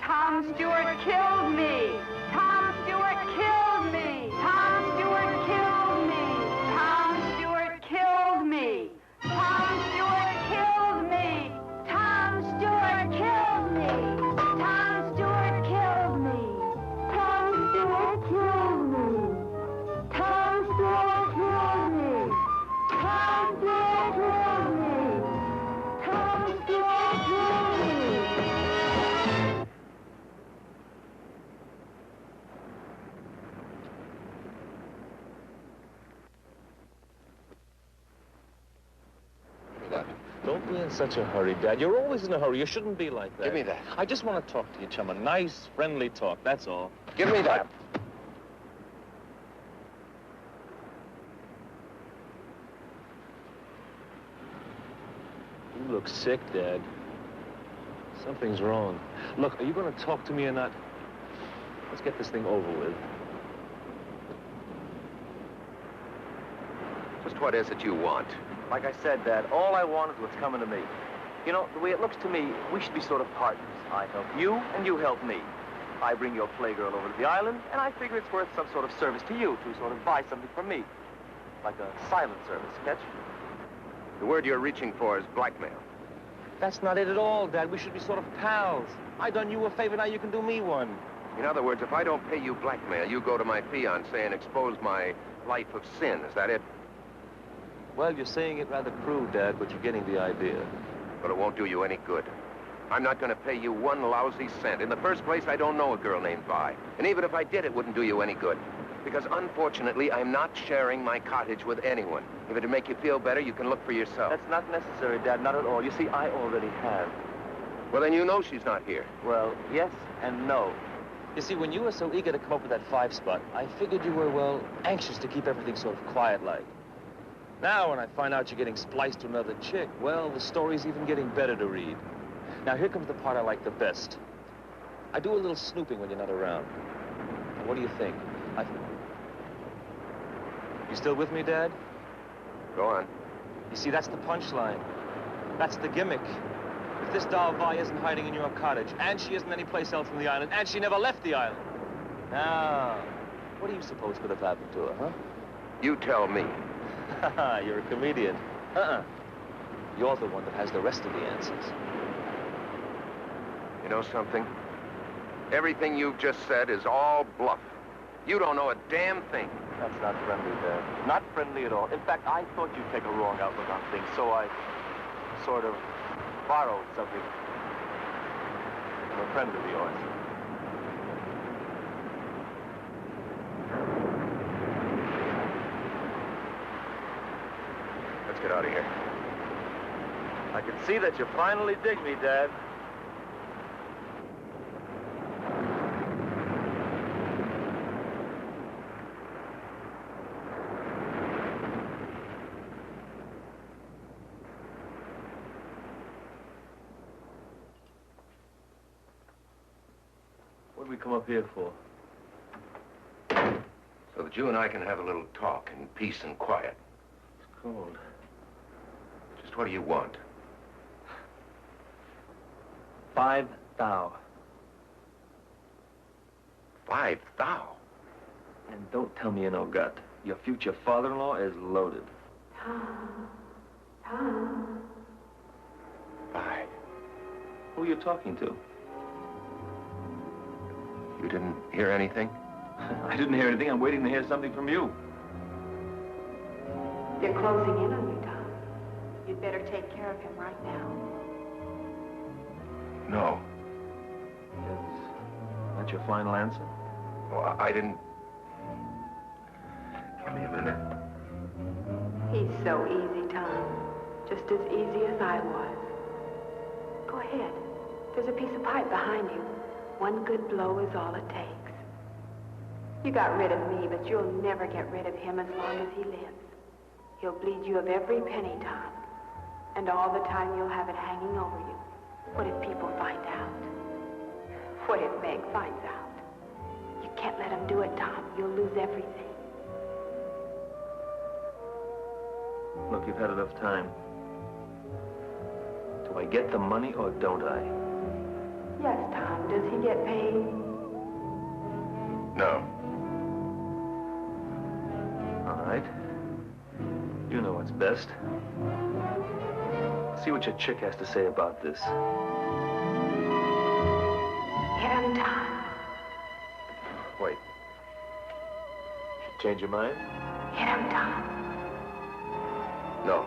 Tom Stewart killed me. Tom Stewart killed me. Tom Stewart killed me. Tom Stewart killed me. don't be in such a hurry, Dad. You're always in a hurry. You shouldn't be like that. Give me that. I just want to talk to you, chum. A nice, friendly talk, that's all. Give me that. You look sick, Dad. Something's wrong. Look, are you going to talk to me or not? Let's get this thing over with. Just what is it you want? Like I said, Dad, all I want is what's coming to me. You know, the way it looks to me, we should be sort of partners. I help you, and you help me. I bring your playgirl over to the island, and I figure it's worth some sort of service to you to sort of buy something from me. Like a silent service, catch? The word you're reaching for is blackmail. That's not it at all, Dad. We should be sort of pals. I done you a favor, now you can do me one. In other words, if I don't pay you blackmail, you go to my fiancé and expose my life of sin. Is that it? Well, you're saying it rather crude, Dad, but you're getting the idea. But it won't do you any good. I'm not going to pay you one lousy cent. In the first place, I don't know a girl named Vi. And even if I did, it wouldn't do you any good. Because unfortunately, I'm not sharing my cottage with anyone. If it'd make you feel better, you can look for yourself. That's not necessary, Dad, not at all. You see, I already have. Well, then you know she's not here. Well, yes and no. You see, when you were so eager to come up with that 5 spot, I figured you were, well, anxious to keep everything sort of quiet-like. Now, when I find out you're getting spliced to another chick, well, the story's even getting better to read. Now, here comes the part I like the best. I do a little snooping when you're not around. Now, what do you think? You still with me, Dad? Go on. You see, that's the punchline. That's the gimmick. If this doll Vi isn't hiding in your cottage, and she isn't anyplace else on the island, and she never left the island. Now, what do you suppose could have happened to her, huh? You tell me. You're a comedian. You're the one that has the rest of the answers. You know something? Everything you've just said is all bluff. You don't know a damn thing. That's not friendly, Dad. Not friendly at all. In fact, I thought you'd take a wrong outlook on things, so I sort of borrowed something from a friend of yours. Let's get out of here. I can see that you finally dig me, Dad. What did we come up here for? So that you and I can have a little talk in peace and quiet. It's cold. Just what do you want? 5 thou. 5 thou? And don't tell me you know gut. Your future father-in-law is loaded. Tom. 5. Who are you talking to? You didn't hear anything? I didn't hear anything. I'm waiting to hear something from you. They're closing in on you, Tom. You'd better take care of him right now. No. Is that your final answer? Oh, I didn't... Give me a minute. He's so easy, Tom. Just as easy as I was. Go ahead. There's a piece of pipe behind you. One good blow is all it takes. You got rid of me, but you'll never get rid of him as long as he lives. He'll bleed you of every penny, Tom. And all the time you'll have it hanging over you. What if people find out? What if Meg finds out? You can't let him do it, Tom. You'll lose everything. Look, you've had enough time. Do I get the money or don't I? Yes, Tom. Does he get paid? No. All right. You know what's best. See what your chick has to say about this. Hit him, Tom. Wait. Change your mind? Hit him, Tom. No.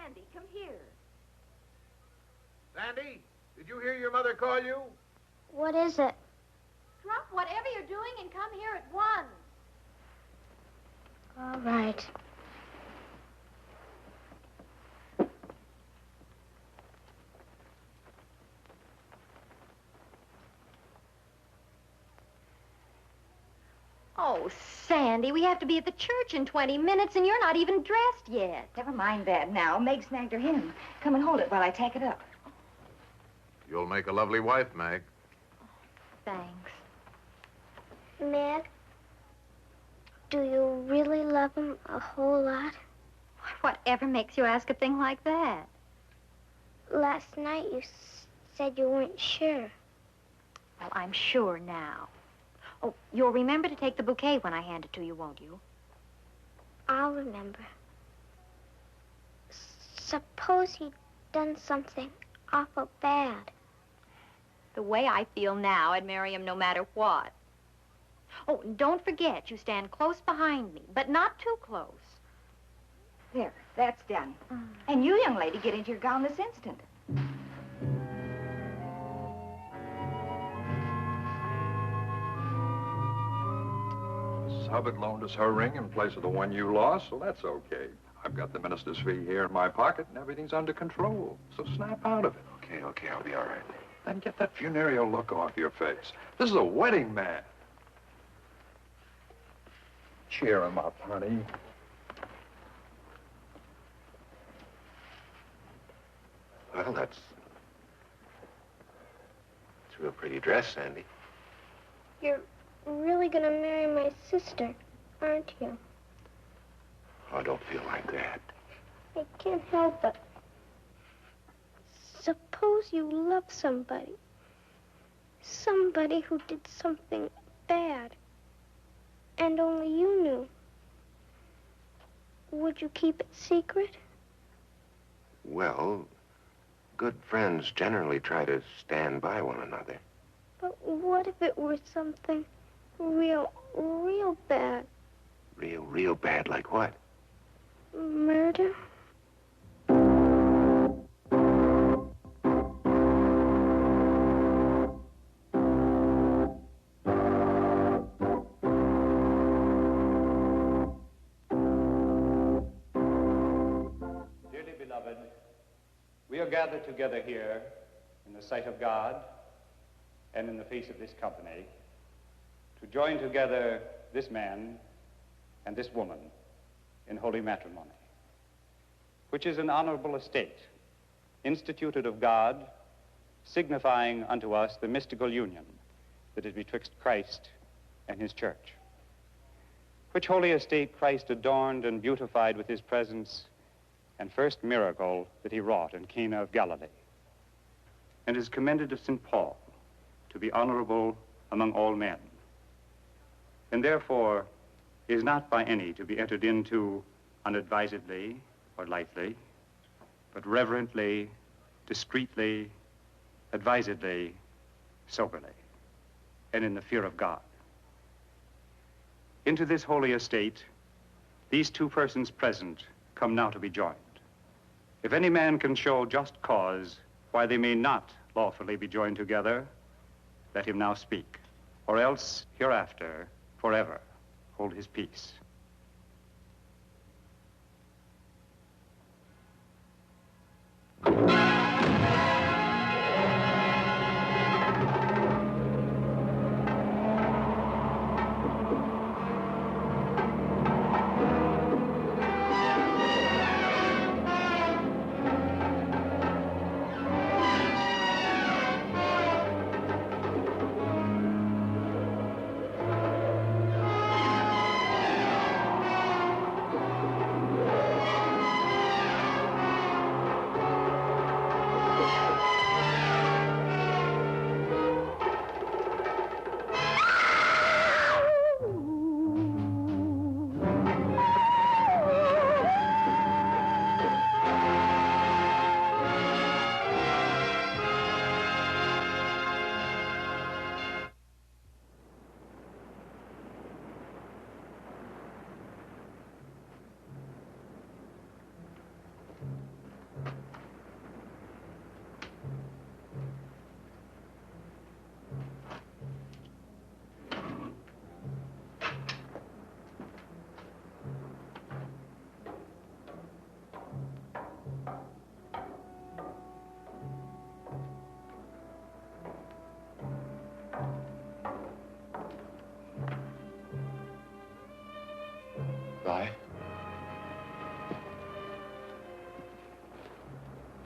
Sandy, come here. Sandy, did you hear your mother call you? What is it? Drop whatever you're doing and come here at once. All right. Oh, Sandy, we have to be at the church in 20 minutes, and you're not even dressed yet. Never mind that now. Meg snagged her hymn. Come and hold it while I tack it up. You'll make a lovely wife, Meg. Thanks. Meg, do you really love him a whole lot? Whatever makes you ask a thing like that? Last night you said you weren't sure. Well, I'm sure now. Oh, you'll remember to take the bouquet when I hand it to you, won't you? I'll remember. Suppose he'd done something awful bad. The way I feel now, I'd marry him no matter what. Oh, and don't forget, you stand close behind me, but not too close. There, that's done. And you, young lady, get into your gown this instant. Hubbard loaned us her ring in place of the one you lost, so that's okay. I've got the minister's fee here in my pocket, and everything's under control. So snap out of it. Okay, I'll be all right. Then get that funereal look off your face. This is a wedding man. Cheer him up, honey. Well, that's a real pretty dress, Sandy. You're really gonna marry my sister, aren't you? Oh, don't feel like that. I can't help it. Suppose you love somebody. Somebody who did something bad. And only you knew. Would you keep it secret? Well, good friends generally try to stand by one another. But what if it were something real bad? Real bad, like what? Murder? Dearly beloved, we are gathered together here in the sight of God and in the face of this company to join together this man and this woman in holy matrimony, which is an honorable estate instituted of God, signifying unto us the mystical union that is betwixt Christ and his church, which holy estate Christ adorned and beautified with his presence and first miracle that he wrought in Cana of Galilee, and is commended of St. Paul to be honorable among all men, and therefore is not by any to be entered into unadvisedly or lightly, but reverently, discreetly, advisedly, soberly, and in the fear of God. Into this holy estate, these two persons present come now to be joined. If any man can show just cause why they may not lawfully be joined together, let him now speak, or else hereafter, forever, hold his peace.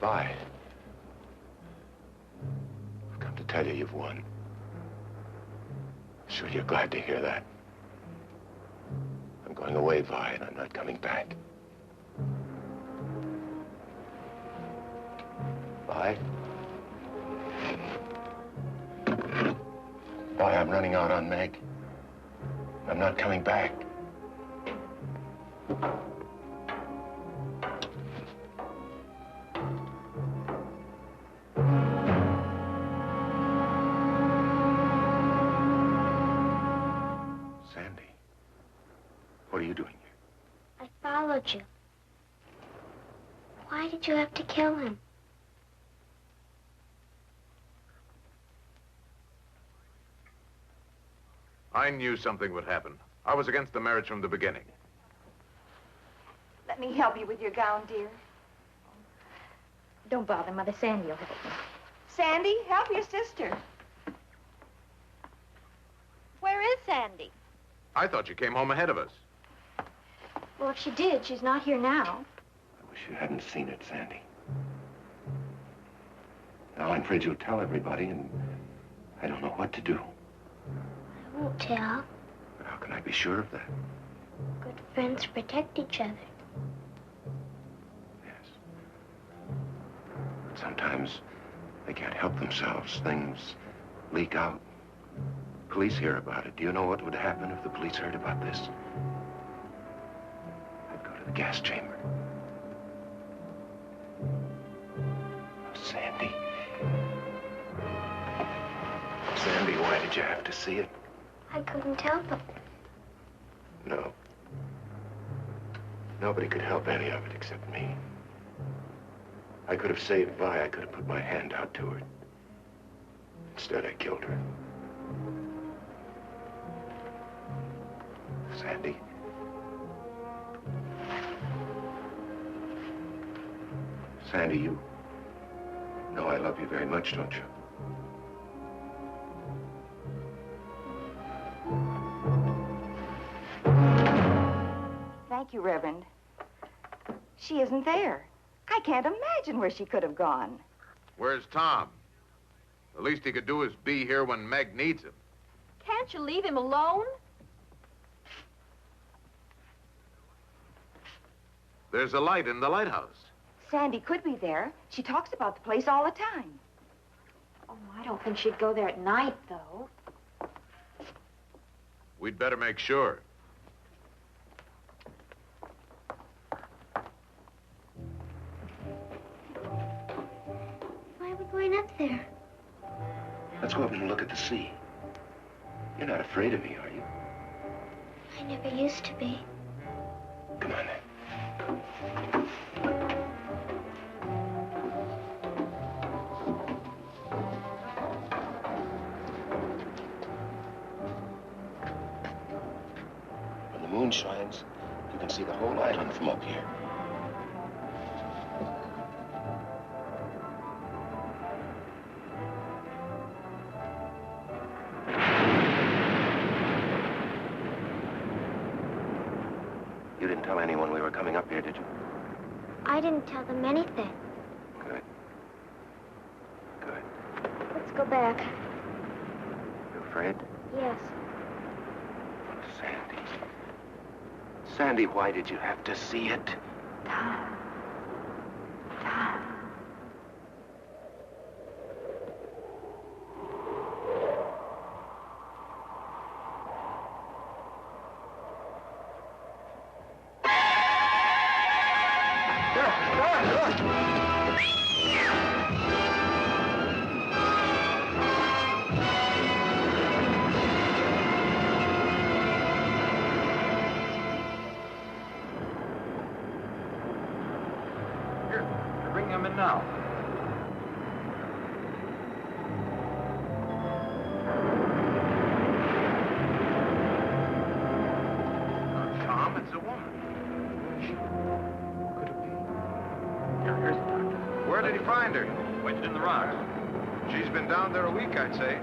Vi. I've come to tell you you've won. Sure you're glad to hear that. I'm going away, Vi, and I'm not coming back. Vi? Vi, I'm running out on Meg. I'm not coming back. Sandy, what are you doing here? I followed you. Why did you have to kill him? I knew something would happen. I was against the marriage from the beginning. Let me help you with your gown, dear. Don't bother, Mother. Sandy will help me. Sandy, help your sister. Where is Sandy? I thought you came home ahead of us. Well, if she did, she's not here now. I wish you hadn't seen it, Sandy. Now I'm afraid you'll tell everybody, and I don't know what to do. I won't tell. But how can I be sure of that? Good friends protect each other. Yes. But sometimes they can't help themselves. Things leak out. Police hear about it. Do you know what would happen if the police heard about this? I'd go to the gas chamber. Sandy. Sandy, why did you have to see it? I couldn't help it. No. Nobody could help any of it except me. I could have saved Vi. I could have put my hand out to her. Instead, I killed her. Sandy. Sandy, you know I love you very much, don't you? Thank you, Reverend. She isn't there. I can't imagine where she could have gone. Where's Tom? The least he could do is be here when Meg needs him. Can't you leave him alone? There's a light in the lighthouse. Sandy could be there. She talks about the place all the time. Oh, I don't think she'd go there at night, though. We'd better make sure. Why are we going up there? Let's go up and look at the sea. You're not afraid of me, are you? I never used to be. Come on, then. When the moon shines, you can see the whole island from up here. You didn't tell anyone we were coming up here, did you? I didn't tell them anything. Good. Good. Let's go back. You afraid? Yes. Sandy. Sandy, why did you have to see it? Tom. Tom. Bring him in now. Tom, it's a woman. Could it be? Here's the doctor. Where did he find her? Waited in the rocks. She's been down there a week, I'd say.